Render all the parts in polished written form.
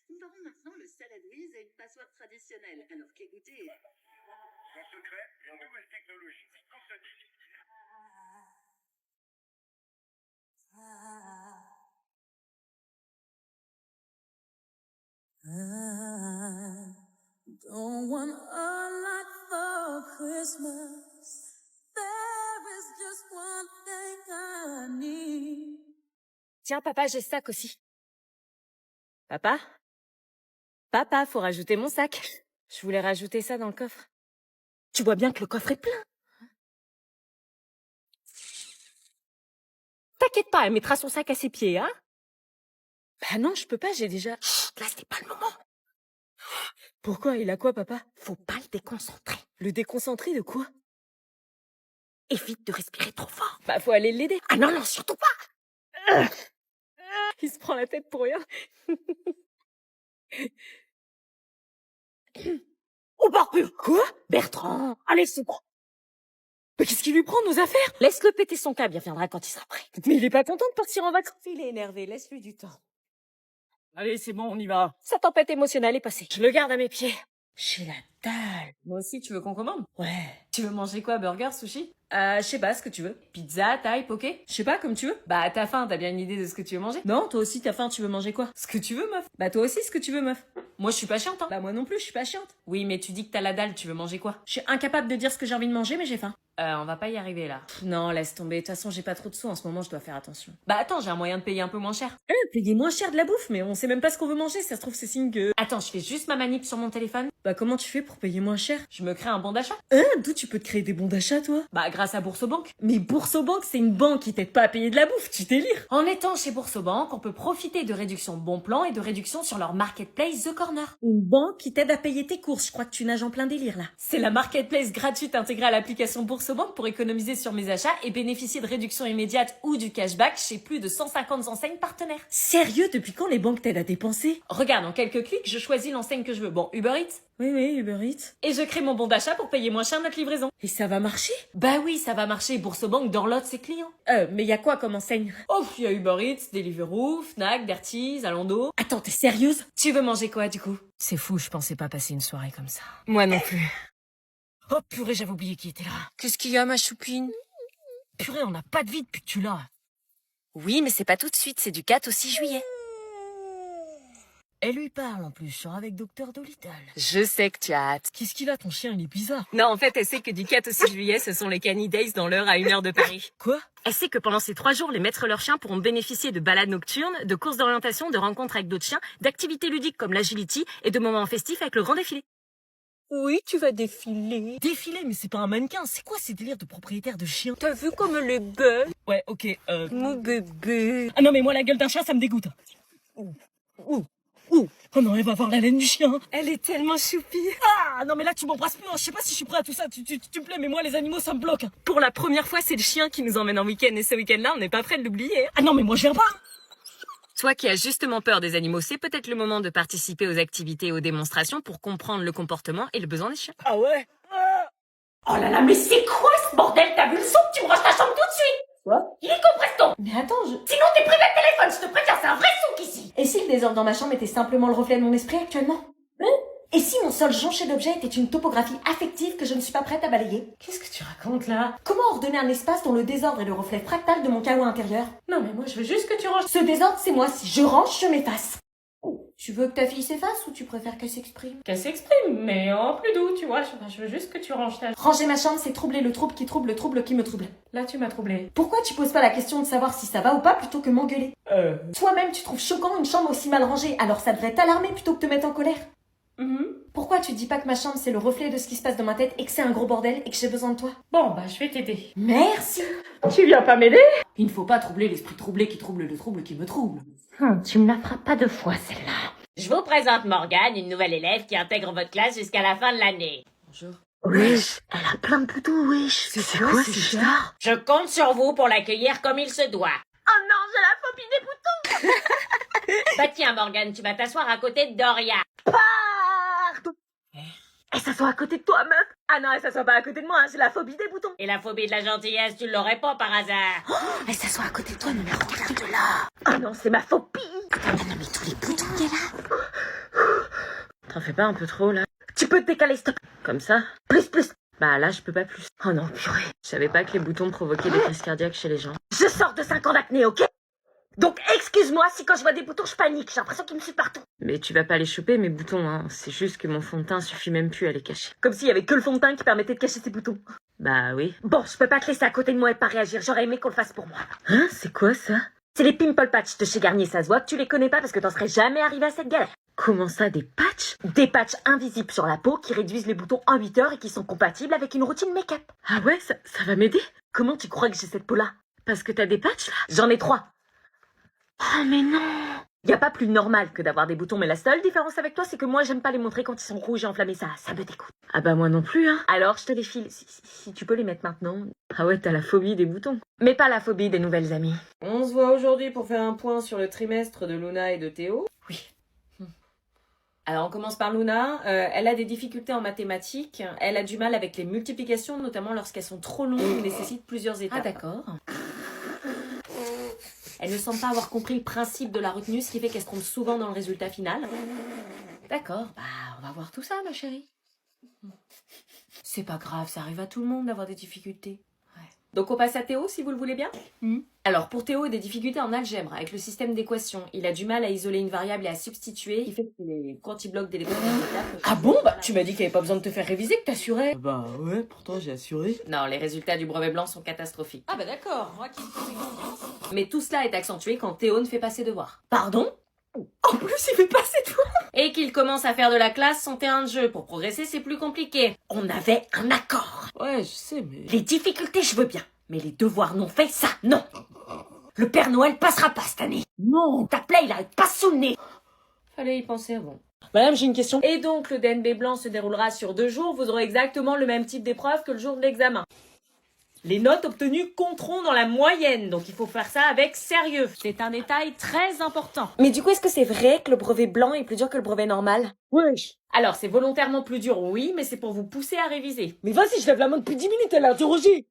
Nous avons maintenant le salad Louise et une passoire traditionnelle, alors qu'écoutez... Mon secret, une nouvelle technologie. Comme ça dit. I don't want a lot for Christmas. There is just one thing I need. Tiens, papa, j'ai ce sac aussi. Papa? Papa, faut rajouter mon sac. Je voulais rajouter ça dans le coffre. Tu vois bien que le coffre est plein. T'inquiète pas, elle mettra son sac à ses pieds, hein? Bah non, je peux pas, j'ai déjà... Chut, là, c'est pas le moment. Pourquoi? Il a quoi, papa? Faut pas le déconcentrer. Le déconcentrer de quoi? Évite de respirer trop fort. Bah, faut aller l'aider. Ah non, non, surtout pas. Il se prend la tête pour rien. Oh, barbure! Quoi? Bertrand! Allez, c'est quoi? Mais qu'est-ce qu'il lui prend, nos affaires? Laisse-le péter son câble, il reviendra quand il sera prêt. Mais il est pas content de partir en vacances. Il est énervé, laisse-lui du temps. Allez, c'est bon, on y va. Sa tempête émotionnelle est passée. Je le garde à mes pieds. J'ai la dalle. Moi aussi, tu veux qu'on commande? Ouais. Tu veux manger quoi? Burger, sushi? Je sais pas, ce que tu veux. Pizza, thaï, poké? Je sais pas, comme tu veux. Bah, t'as faim, t'as bien une idée de ce que tu veux manger? Non, toi aussi, t'as faim, tu veux manger quoi? Ce que tu veux, meuf. Bah, toi aussi, ce que tu veux, meuf. Moi, je suis pas chiante, hein. Bah, moi non plus, je suis pas chiante. Oui, mais tu dis que t'as la dalle, tu veux manger quoi? Je suis incapable de dire ce que j'ai envie de manger, mais j'ai faim. On va pas y arriver, là. Non, laisse tomber. De toute façon, j'ai pas trop de sous en ce moment, je dois faire attention. Bah, attends, j'ai un moyen de payer un peu moins cher. Payer moins cher de la bouffe, mais on sait même pas ce qu'on veut manger, ça se trouve, c'est signe que... Attends, je fais juste ma manip sur mon téléphone. Bah, comment tu fais pour payer moins cher? Je me crée un bon d'achat. D'où tu peux te créer des bons d'achat, toi? Bah, grâce à Boursobank. Mais Boursobank, c'est une banque qui t'aide pas à payer de la bouffe, tu délires. En étant chez Boursobank, on peut profiter de réductions bon plan et de réductions sur leur marketplace The Corner. Une banque qui t'aide à payer tes courses, je crois que tu nages en plein délire, là. C'est la marketplace gratuite intégrée à l'application Boursobank pour économiser sur mes achats et bénéficier de réductions immédiates ou du cashback chez plus de 150 enseignes partenaires. Sérieux, depuis quand les banques t'aident à dépenser? Regarde, en quelques clics, je choisis l'enseigne que je veux. Bon, Uber Eats? Oui, Uber Eats. Et je crée mon bon d'achat pour payer moins cher notre livraison. Et ça va marcher? Bah oui, ça va marcher. Boursobank dorlote ses clients. Mais y a quoi comme enseigne? Oh, y a Uber Eats, Deliveroo, Fnac, Bertie's, Zalando. Attends, t'es sérieuse? Tu veux manger quoi, du coup? C'est fou, je pensais pas passer une soirée comme ça. Moi non plus. Oh purée, j'avais oublié qui était là. Qu'est-ce qu'il y a, ma choupine? Purée, on n'a pas de vie depuis que tu l'as. Oui, mais c'est pas tout de suite, c'est du 4 au 6 juillet. Elle lui parle en plus, je sors avec Docteur Dolittle. Je sais que tu as hâte. Qu'est-ce qu'il a, ton chien, il est bizarre. Non, en fait, elle sait que du 4 au 6 juillet, ce sont les Canny Days dans l'heure à 1 heure de Paris. Quoi? Elle sait que pendant ces 3 jours, les maîtres leurs chiens pourront bénéficier de balades nocturnes, de courses d'orientation, de rencontres avec d'autres chiens, d'activités ludiques comme l'agility et de moments festifs avec le grand défilé. Oui, tu vas défiler. Défiler, mais c'est pas un mannequin. C'est quoi ces délires de propriétaire de chien? T'as vu comme elle est belle? Ouais, ok, Mon bébé. Ah non, mais moi, la gueule d'un chat, ça me dégoûte. Ouh. Oh non, elle va voir la laine du chien. Elle est tellement choupie. Ah non, mais là, tu m'embrasses plus. Hein. Je sais pas si je suis prêt à tout ça. Tu me plais, mais moi, les animaux, ça me bloque. Pour la première fois, c'est le chien qui nous emmène en week-end. Et ce week-end-là, on n'est pas prêt de l'oublier. Ah non, mais moi, je viens pas. Toi qui as justement peur des animaux, c'est peut-être le moment de participer aux activités et aux démonstrations pour comprendre le comportement et le besoin des chiens. Ah ouais? Oh là là, mais c'est quoi ce bordel? T'as vu le son? Tu me ranges ta chambre tout de suite. Quoi? Il est compreston. Mais attends, Sinon t'es privé de téléphone, je te préviens, c'est un vrai son qu'ici. Et si le désordre dans ma chambre était simplement le reflet de mon esprit actuellement? Et si mon sol jonché d'objets était une topographie affective que je ne suis pas prête à balayer? Qu'est-ce que tu racontes là? Comment ordonner un espace dont le désordre est le reflet fractal de mon chaos intérieur? Non mais moi je veux juste que tu ranges. Ce désordre c'est moi, si je range, je m'efface. Tu veux que ta fille s'efface ou tu préfères qu'elle s'exprime? Qu'elle s'exprime, mais en plus doux, tu vois, je veux juste que tu ranges ta... Ranger ma chambre, c'est troubler le trouble qui me trouble. Là tu m'as troublé. Pourquoi tu poses pas la question de savoir si ça va ou pas plutôt que m'engueuler? Toi-même tu trouves choquant une chambre aussi mal rangée, alors ça devrait t'alarmer plutôt que te mettre en colère. Pourquoi tu dis pas que ma chambre c'est le reflet de ce qui se passe dans ma tête et que c'est un gros bordel et que j'ai besoin de toi? Bon bah je vais t'aider. Merci. Tu viens pas m'aider? Il ne faut pas troubler l'esprit troublé qui trouble le trouble qui me trouble. Tu me la feras pas 2 fois celle-là. Je vous présente Morgane, une nouvelle élève qui intègre votre classe jusqu'à la fin de l'année. Bonjour. Wesh, elle a plein de boutons, wesh. C'est quoi ces stars? Je compte sur vous pour l'accueillir comme il se doit. Oh non, j'ai la phobie des boutons. Bah tiens Morgane, tu vas t'asseoir à côté de Doria. Pardon. Elle s'assoit à côté de toi, meuf. Ah non, elle s'assoit pas à côté de moi, hein, j'ai la phobie des boutons. Et la phobie de la gentillesse, tu l'aurais pas par hasard. Elle s'assoit à côté de toi, ne me regarde de là. Ah non, c'est ma phobie. Attends, mais tous les boutons qu'elle a. T'en fais pas un peu trop, là? Tu peux te décaler, stop. Comme ça? Plus. Bah là, je peux pas plus. Oh non, purée. Je savais pas que les boutons provoquaient des crises cardiaques chez les gens. Je sors de 5 ans d'acné, ok? Donc excuse-moi si quand je vois des boutons, je panique. J'ai l'impression qu'ils me suivent partout. Mais tu vas pas les choper, mes boutons, hein. C'est juste que mon fond de teint suffit même plus à les cacher. Comme s'il y avait que le fond de teint qui permettait de cacher ces boutons. Bah oui. Bon, je peux pas te laisser à côté de moi et pas réagir. J'aurais aimé qu'on le fasse pour moi. Hein? C'est quoi ça? C'est les Pimple Patch de chez Garnier. Ça se voit que tu les connais pas parce que t'en serais jamais arrivé à cette galère. Comment ça, des patchs? Des patchs invisibles sur la peau qui réduisent les boutons en 8 heures et qui sont compatibles avec une routine make-up. Ah ouais, ça va m'aider? Comment tu crois que j'ai cette peau-là? Parce que t'as des patchs, là? J'en ai 3. Oh mais non! Y a pas plus normal que d'avoir des boutons, mais la seule différence avec toi, c'est que moi, j'aime pas les montrer quand ils sont rouges et enflammés. Ça me dégoûte. Ah bah moi non plus, hein. Alors, je te les file, si tu peux les mettre maintenant. Ah ouais, t'as la phobie des boutons. Mais pas la phobie des nouvelles amies. On se voit aujourd'hui pour faire un point sur le trimestre de Luna et de Théo. Oui. Alors on commence par Luna. Elle a des difficultés en mathématiques. Elle a du mal avec les multiplications, notamment lorsqu'elles sont trop longues et nécessitent plusieurs étapes. Ah d'accord. Elle ne semble pas avoir compris le principe de la retenue, ce qui fait qu'elle se trompe souvent dans le résultat final. D'accord. Bah, on va voir tout ça, ma chérie. C'est pas grave, ça arrive à tout le monde d'avoir des difficultés. Ouais. Donc on passe à Théo, si vous le voulez bien. Alors, pour Théo, des difficultés en algèbre, avec le système d'équations. Il a du mal à isoler une variable et à substituer, qui fait que quand il bloque d'électrons dans l'étape... Ah bon? Bah, tu m'as dit qu'il n'y avait pas besoin de te faire réviser, que t'assurais. Bah ouais, pourtant j'ai assuré. Non, les résultats du brevet blanc sont catastrophiques. Ah bah d'accord, moi qui... Mais tout cela est accentué quand Théo ne fait pas ses devoirs. Pardon? En plus, il fait pas ses devoirs. Et qu'il commence à faire de la classe son terrain de jeu. Pour progresser, c'est plus compliqué. On avait un accord. Ouais, je sais, mais... Les difficultés, je veux bien. Mais les devoirs non faits, ça, non. Le Père Noël passera pas cette année. Non. Ta plaie, il arrête pas sous le nez. Fallait y penser avant. Madame, j'ai une question. Et donc, le DNB blanc se déroulera sur 2 jours. Vous aurez exactement le même type d'épreuve que le jour de l'examen. Les notes obtenues compteront dans la moyenne, donc il faut faire ça avec sérieux. C'est un détail très important. Mais du coup, est-ce que c'est vrai que le brevet blanc est plus dur que le brevet normal? Wesh. Alors, c'est volontairement plus dur, oui, mais c'est pour vous pousser à réviser. Mais vas-y, je lève la main depuis 10 minutes, elle a interrogé.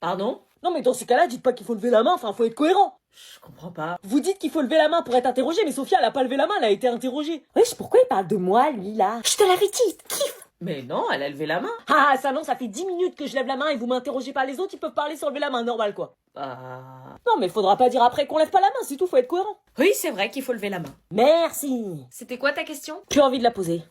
Pardon? Non mais dans ces cas-là, dites pas qu'il faut lever la main, enfin faut être cohérent. Je comprends pas. Vous dites qu'il faut lever la main pour être interrogé, mais Sophia, elle a pas levé la main, elle a été interrogée. Wesh, pourquoi il parle de moi, lui, là? Je te l'avais dit, kiffe. Mais non, elle a levé la main. Ah ça non, ça fait 10 minutes que je lève la main et vous m'interrogez pas. Les autres, ils peuvent parler sans lever la main, normal quoi. Non mais faudra pas dire après qu'on lève pas la main, c'est tout, faut être cohérent. Oui, c'est vrai qu'il faut lever la main. Merci. C'était quoi ta question? Plus envie de la poser.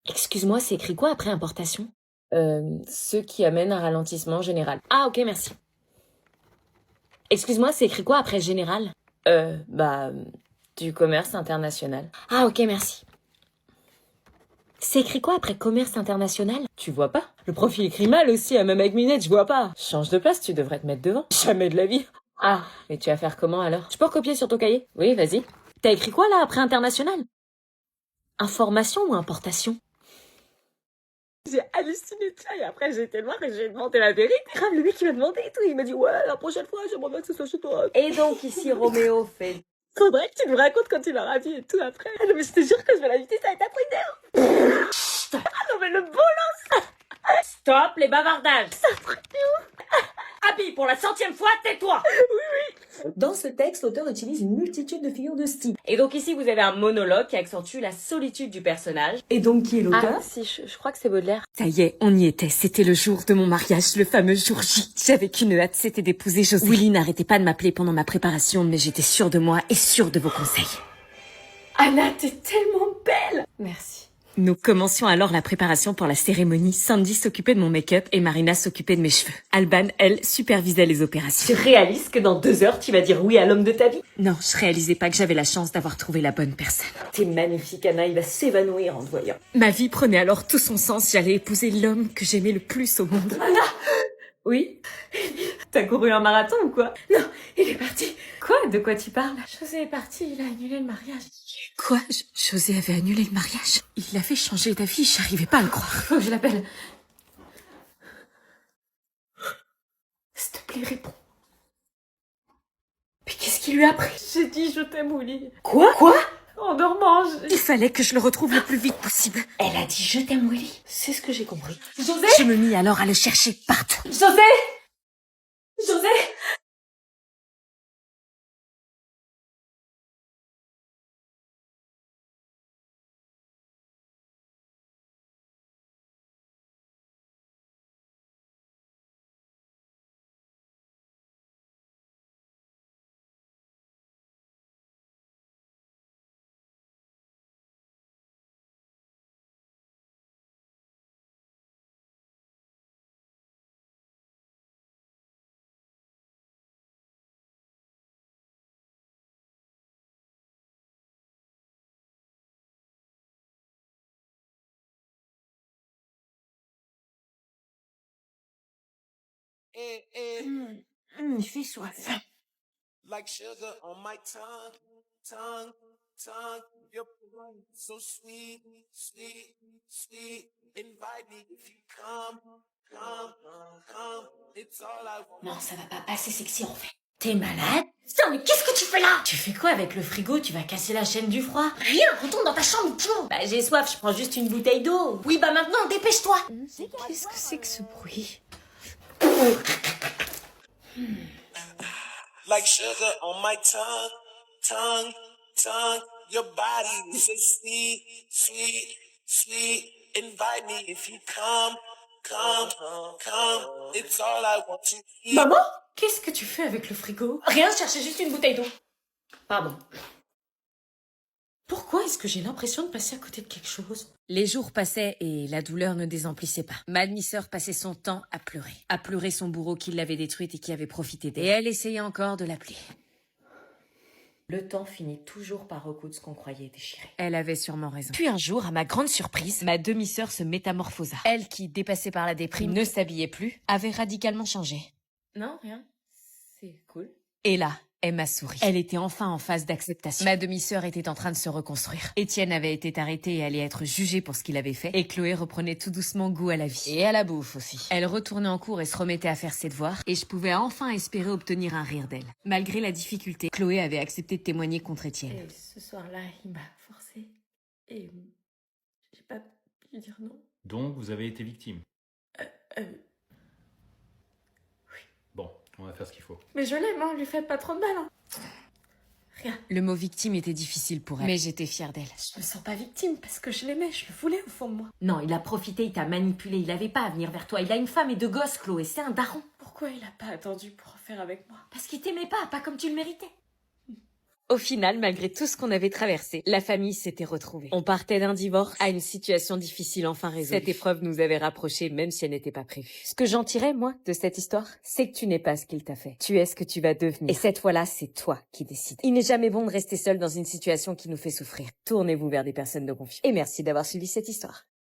Excuse-moi, c'est écrit quoi après importation? Ce qui amène un ralentissement général. Ah, ok, merci. Excuse-moi, c'est écrit quoi après général? Du commerce international. Ah, ok, merci. C'est écrit quoi après commerce international? Tu vois pas? Le prof il écrit mal aussi, hein, même avec mes lunettes, je vois pas. Change de place, tu devrais te mettre devant. Jamais de la vie. Ah, mais tu vas faire comment alors? Tu peux recopier sur ton cahier? Oui, vas-y. T'as écrit quoi là après international? Information ou importation? J'ai halluciné de ça et après j'ai été voir et j'ai demandé la vérité. Grave, le mec il m'a demandé et tout, il m'a dit ouais, la prochaine fois j'aimerais bien que ce soit chez toi. Et donc ici Roméo fait... Faudrait que tu me racontes quand il leur a dit et tout après. Ah non mais je te jure que je vais l'inviter, ça va être après d'air. Ah non mais le bolos. Stop les bavardages. Abby, pour la 100e fois, tais-toi. Dans ce texte, l'auteur utilise une multitude de figures de style. Et donc ici, vous avez un monologue qui accentue la solitude du personnage. Et donc, qui est l'auteur? Ah, si, je crois que c'est Baudelaire. Ça y est, on y était. C'était le jour de mon mariage, le fameux jour J. J'avais qu'une hâte, c'était d'épouser José. Willy n'arrêtait pas de m'appeler pendant ma préparation, mais j'étais sûre de moi et sûre de vos conseils. Anna, t'es tellement belle! Merci. Nous commencions alors la préparation pour la cérémonie. Sandy s'occupait de mon make-up et Marina s'occupait de mes cheveux. Alban, elle, supervisait les opérations. Tu réalises que dans 2 heures, tu vas dire oui à l'homme de ta vie? Non, je réalisais pas que j'avais la chance d'avoir trouvé la bonne personne. T'es magnifique, Anna, il va s'évanouir en te voyant. Ma vie prenait alors tout son sens. J'allais épouser l'homme que j'aimais le plus au monde. Anna! Oui? T'as couru un marathon ou quoi? Non, il est parti. Quoi? De quoi tu parles? José est parti, il a annulé le mariage. Quoi? José avait annulé le mariage? Il l'avait changé d'avis, j'arrivais pas à le croire. Faut que je l'appelle. S'il te plaît, réponds. Mais qu'est-ce qu'il lui a pris? J'ai dit je t'aime Willy. Quoi? Quoi? En dormant, Il fallait que je le retrouve le plus vite possible. Elle a dit je t'aime Willy. C'est ce que j'ai compris. Je me mis alors à le chercher partout. José! José! Il fait soif. Like sugar on my tongue, tongue, tongue. You're so sweet, sweet, sweet. Invite me if you come, come, come. It's all I want. Non, ça va pas passer sexy en fait. T'es malade? Putain, mais qu'est-ce que tu fais là? Tu fais quoi avec le frigo? Tu vas casser la chaîne du froid? Rien, retourne dans ta chambre, tiens. Bah j'ai soif, je prends juste une bouteille d'eau. Oui, bah maintenant, dépêche-toi. Qu'est-ce que c'est que ce bruit? Like sugar on my tongue, tongue, tongue. Your body is so sweet, sweet, sweet. Invite me if you come, come, come. It's all I want to eat. Maman? Qu'est-ce que tu fais avec le frigo? Rien, je cherchais juste une bouteille d'eau. Pardon. Pourquoi est-ce que j'ai l'impression de passer à côté de quelque chose? Les jours passaient et la douleur ne désemplissait pas. Ma demi-sœur passait son temps à pleurer son bourreau qui l'avait détruite et qui avait profité d'elle. Et elle essayait encore de l'appeler. Le temps finit toujours par recoudre ce qu'on croyait déchiré. Elle avait sûrement raison. Puis un jour, à ma grande surprise, ma demi-sœur se métamorphosa. Elle, qui, dépassée par la déprime, ne s'habillait plus, avait radicalement changé. Non, rien. C'est cool. Et là, elle m'a souri. Elle était enfin en phase d'acceptation. Ma demi-sœur était en train de se reconstruire. Étienne avait été arrêté et allait être jugé pour ce qu'il avait fait. Et Chloé reprenait tout doucement goût à la vie. Et à la bouffe aussi. Elle retournait en cours et se remettait à faire ses devoirs. Et je pouvais enfin espérer obtenir un rire d'elle. Malgré la difficulté, Chloé avait accepté de témoigner contre Étienne. Et ce soir-là, il m'a forcé. Et j'ai pas pu dire non. Donc, vous avez été victime. Bon, on va faire ce qu'il faut. Mais je l'aime, hein, lui faites pas trop de mal. Hein. Rien. Le mot victime était difficile pour elle, mais j'étais fière d'elle. Je me sens pas victime parce que je l'aimais, je le voulais au fond de moi. Non, il a profité, il t'a manipulé, il avait pas à venir vers toi. Il a une femme et 2 gosses, Chloé, c'est un daron. Pourquoi il a pas attendu pour en faire avec moi? Parce qu'il t'aimait pas comme tu le méritais. Au final, malgré tout ce qu'on avait traversé, la famille s'était retrouvée. On partait d'un divorce à une situation difficile enfin résolue. Cette épreuve nous avait rapprochés même si elle n'était pas prévue. Ce que j'en tirais, moi, de cette histoire, c'est que tu n'es pas ce qu'il t'a fait. Tu es ce que tu vas devenir. Et cette fois-là, c'est toi qui décides. Il n'est jamais bon de rester seul dans une situation qui nous fait souffrir. Tournez-vous vers des personnes de confiance. Et merci d'avoir suivi cette histoire.